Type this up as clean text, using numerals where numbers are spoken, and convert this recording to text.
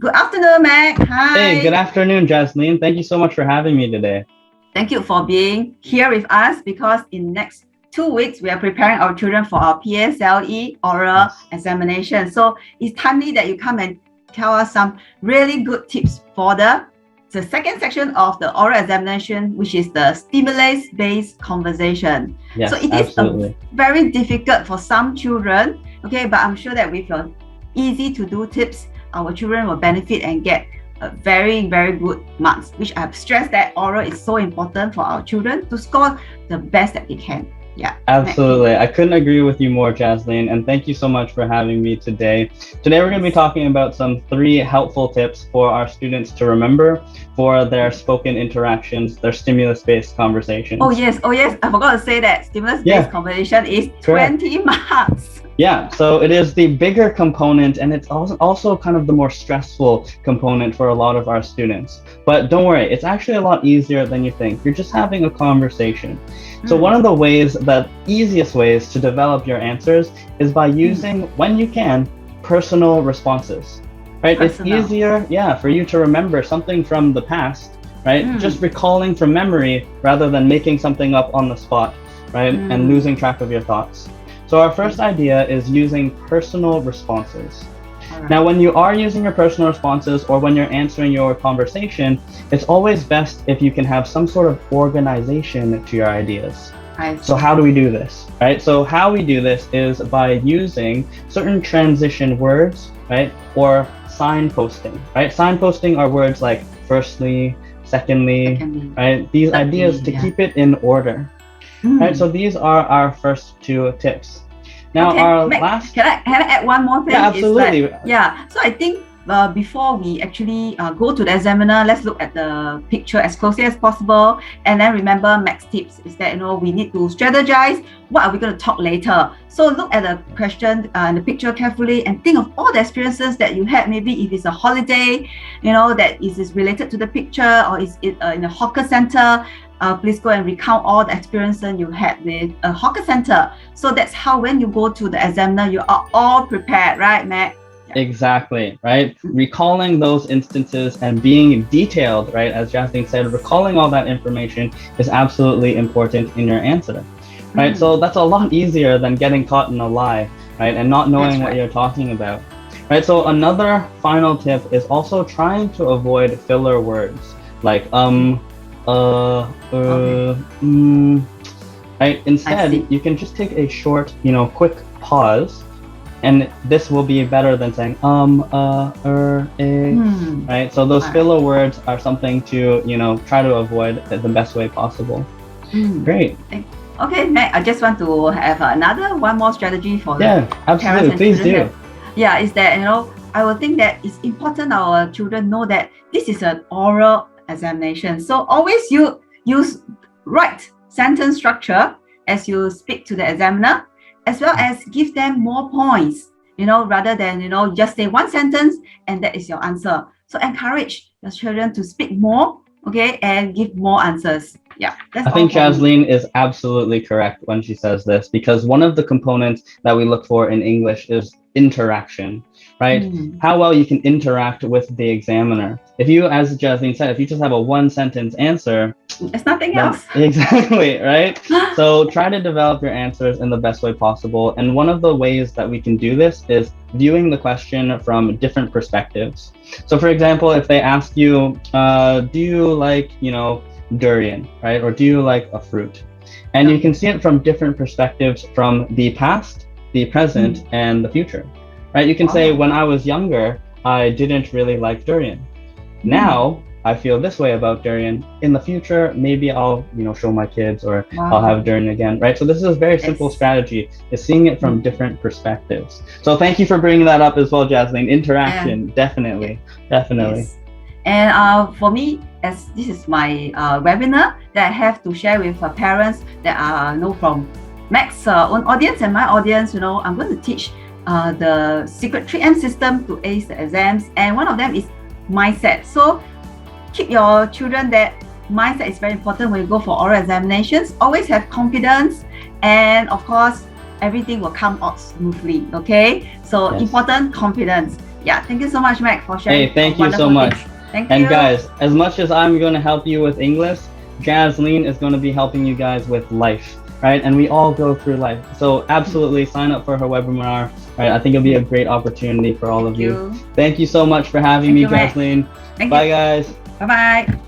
Good afternoon, Mac. Hi. Hey, good afternoon, Jasline. Thank you so much for having me today. Thank you for being here with us because in next 2 weeks, we are preparing our children for our PSLE oral examination. So it's timely that you come and tell us some really good tips for the second section of the oral examination, which is the stimulus-based conversation. Yes, so it absolutely. is very difficult for some children, okay, but I'm sure that with your easy to do tips, our children will benefit and get very, very good marks, which I've stressed that oral is so important for our children to score the best that they can. Yeah, absolutely. I couldn't agree with you more, Jasline, and thank you so much for having me today. Today, we're going to be talking about some 3 helpful tips for our students to remember for their spoken interactions, their stimulus-based conversations. Oh yes, I forgot to say that stimulus-based conversation is 20 marks. Yeah, so it is the bigger component, and it's also kind of the more stressful component for a lot of our students. But don't worry, it's actually a lot easier than you think. You're just having a conversation. So one of the easiest ways to develop your answers is by using, when you can, personal responses, right? It's easier, for you to remember something from the past, right? Just recalling from memory rather than making something up on the spot, right? And losing track of your thoughts. So our first idea is using personal responses. Now, when you are using your personal responses or when you're answering your conversation, it's always best if you can have some sort of organization to your ideas. So how do we do this, right? So how we do this is by using certain transition words, right? Or signposting, right? Signposting are words like firstly, secondly, right? These ideas to keep it in order. Right, so these are our first 2 tips. Now, our last. Can I add one more thing? Yeah, absolutely. So I think before we actually go to the examiner, let's look at the picture as closely as possible. And then remember, Mac's tips is that we need to strategize. What are we going to talk later? So look at the question and the picture carefully and think of all the experiences that you had. Maybe if it's a holiday, that is related to the picture, or is it in a hawker center. Please go and recount all the experiences you had with a hawker center. So that's how when you go to the examiner, you are all prepared, right, Mac? Exactly, right? Recalling those instances and being detailed, right? As Jasline said, recalling all that information is absolutely important in your answer, right? So that's a lot easier than getting caught in a lie, right? And not knowing what you're talking about, right? So another final tip is also trying to avoid filler words like right? Instead, you can just take a short, quick pause, and this will be better than saying right? So those filler words are something to, try to avoid the best way possible. Great. Okay, Mac, I just want to have one more strategy for absolutely. Please do. Is that, I would think that it's important our children know that this is an oral examination. So always you use right sentence structure as you speak to the examiner, as well as give them more points, rather than, just say one sentence and that is your answer. So encourage your children to speak more, and give more answers. I think Jasline is absolutely correct when she says this, because one of the components that we look for in English is interaction, right? How well you can interact with the examiner. If you, as Jasline said, if you just have a 1-sentence answer, it's nothing else. Exactly, right? So try to develop your answers in the best way possible. And one of the ways that we can do this is viewing the question from different perspectives. So for example, if they ask you, do you like, durian, right? Or do you like a fruit? And you can see it from different perspectives, from the past, the present, and the future, right? You can say, when I was younger, I didn't really like durian. Now, I feel this way about durian. In the future, maybe I'll, show my kids, or I'll have durian again, right? So this is a very simple strategy, is seeing it from different perspectives. So thank you for bringing that up as well, Jasline. Interaction, definitely. Yes. And for me, as this is my webinar that I have to share with parents that are from Mac's own audience and my audience, I'm going to teach the secret 3M system to ace the exams, and one of them is mindset. So keep your children that mindset is very important when you go for oral examinations. Always have confidence, and of course everything will come out smoothly. So important, confidence. Yeah, thank you so much, Mac, for sharing. Hey, thank you so wonderful much. tips. Thank And you. guys, as much as I'm going to help you with English, Jasline is going to be helping you guys with life, right? And we all go through life. So absolutely sign up for her webinar, right? I think it'll be a great opportunity for all of you. Thank you so much for having me, Thank you, Mac. Jasline. Thank Bye, you. guys. Bye-bye.